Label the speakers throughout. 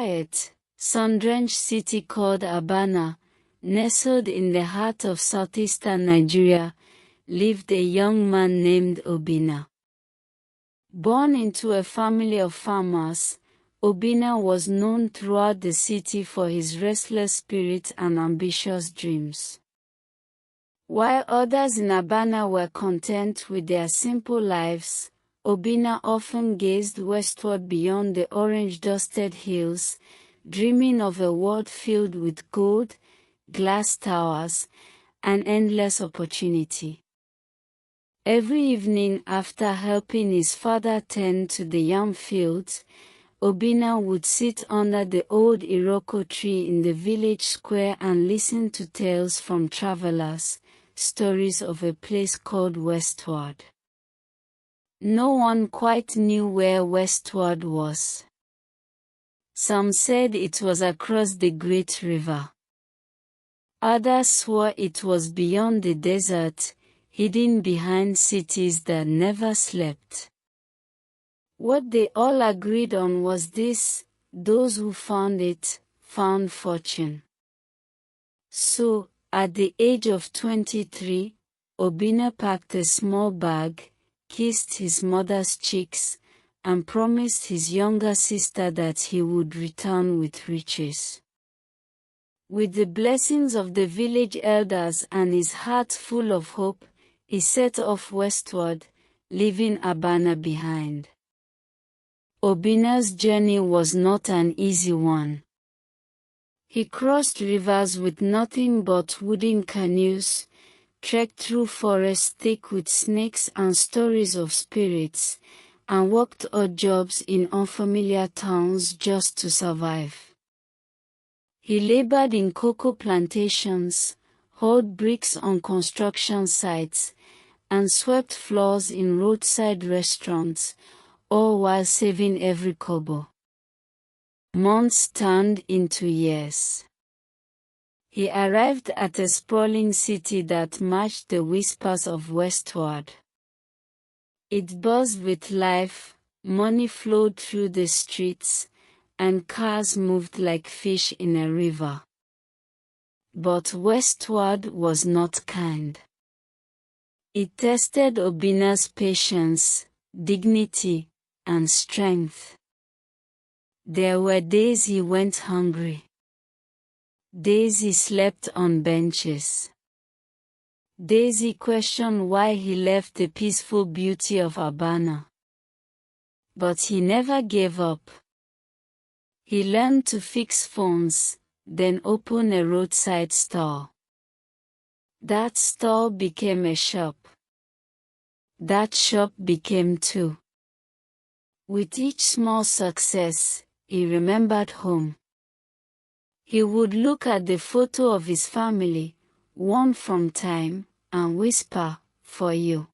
Speaker 1: quiet, sun-drenched city called Obinna, nestled in the heart of southeastern Nigeria, lived a young man named Obinna. Born into a family of farmers, Obinna was known throughout the city for his restless spirit and ambitious dreams. While others in Obinna were content with their simple lives, Obinna often gazed westward beyond the orange-dusted hills, dreaming of a world filled with gold, glass towers, and endless opportunity. Every evening after helping his father tend to the yam fields, Obinna would sit under the old Iroko tree in the village square and listen to tales from travelers, stories of a place called Westword. No one quite knew where Westword was. Some said it was across the great river. Others swore it was beyond the desert, hidden behind cities that never slept. What they all agreed on was this: those who found it, found fortune. So, at the age of 23, Obinna packed a small bag, kissed his mother's cheeks, and promised his younger sister that he would return with riches. With the blessings of the village elders and his heart full of hope, he set off westward, leaving Obinna behind. Obinna's journey was not an easy one. He crossed rivers with nothing but wooden canoes, trekked through forests thick with snakes and stories of spirits, and worked odd jobs in unfamiliar towns just to survive. He labored in cocoa plantations, hauled bricks on construction sites, and swept floors in roadside restaurants, all while saving every kobo. Months turned into years. He arrived at a sprawling city that matched the whispers of Westword. It buzzed with life, money flowed through the streets, and cars moved like fish in a river. But Westword was not kind. It tested Obinna's patience, dignity, and strength. There were days he went hungry. Days he slept on benches. Days he questioned why he left the peaceful beauty of Obinna. But he never gave up. He learned to fix phones, then open a roadside stall. That stall became a shop. That shop became two. With each small success, he remembered home. He would look at the photo of his family, worn from time, and whisper, "For you."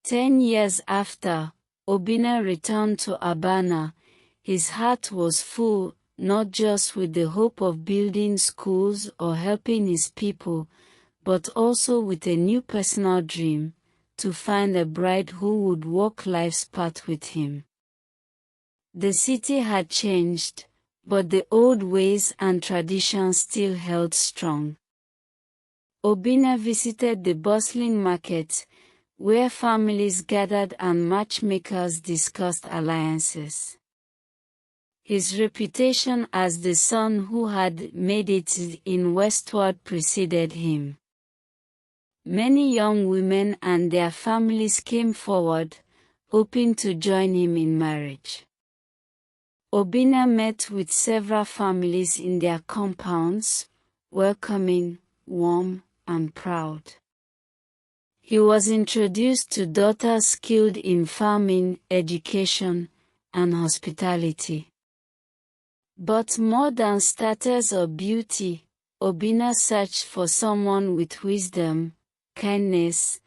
Speaker 1: 10 years after, Obinna returned to Obinna. His heart was full, not just with the hope of building schools or helping his people, but also with a new personal dream: to find a bride who would walk life's path with him. The city had changed, but the old ways and traditions still held strong. Obinna visited the bustling market, where families gathered and matchmakers discussed alliances. His reputation as the son who had made it in Westword preceded him. Many young women and their families came forward, hoping to join him in marriage. Obinna met with several families in their compounds, welcoming, warm, and proud. He was introduced to daughters skilled in farming, education, and hospitality. But more than status or beauty, Obinna searched for someone with wisdom, kindness,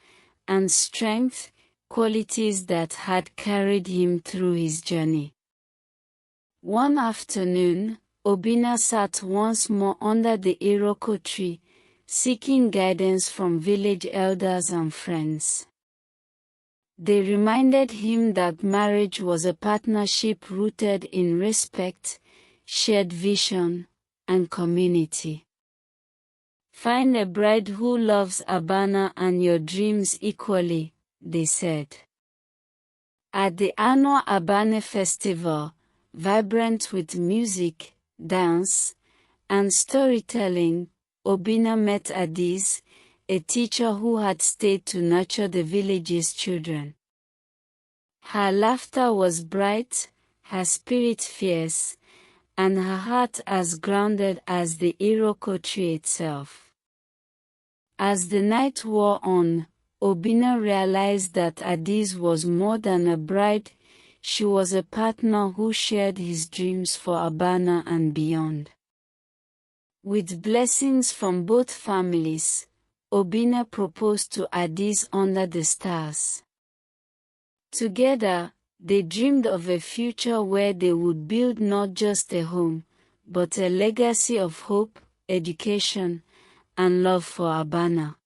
Speaker 1: and strength, qualities that had carried him through his journey. One afternoon, Obinna sat once more under the Iroko tree, seeking guidance from village elders and friends. They reminded him that marriage was a partnership rooted in respect, shared vision, and community. Find a bride who loves Obinna and your dreams equally, they said. At the annual Obinna Festival, vibrant with music, dance, and storytelling, Obinna met Adis, a teacher who had stayed to nurture the village's children. Her laughter was bright, her spirit fierce, and her heart as grounded as the Iroko tree itself. As the night wore on, Obinna realized that Adis was more than a bride, she was a partner who shared his dreams for Obinna and beyond. With blessings from both families, Obinna proposed to Adis under the stars. Together, they dreamed of a future where they would build not just a home, but a legacy of hope, education, and love for Obinna.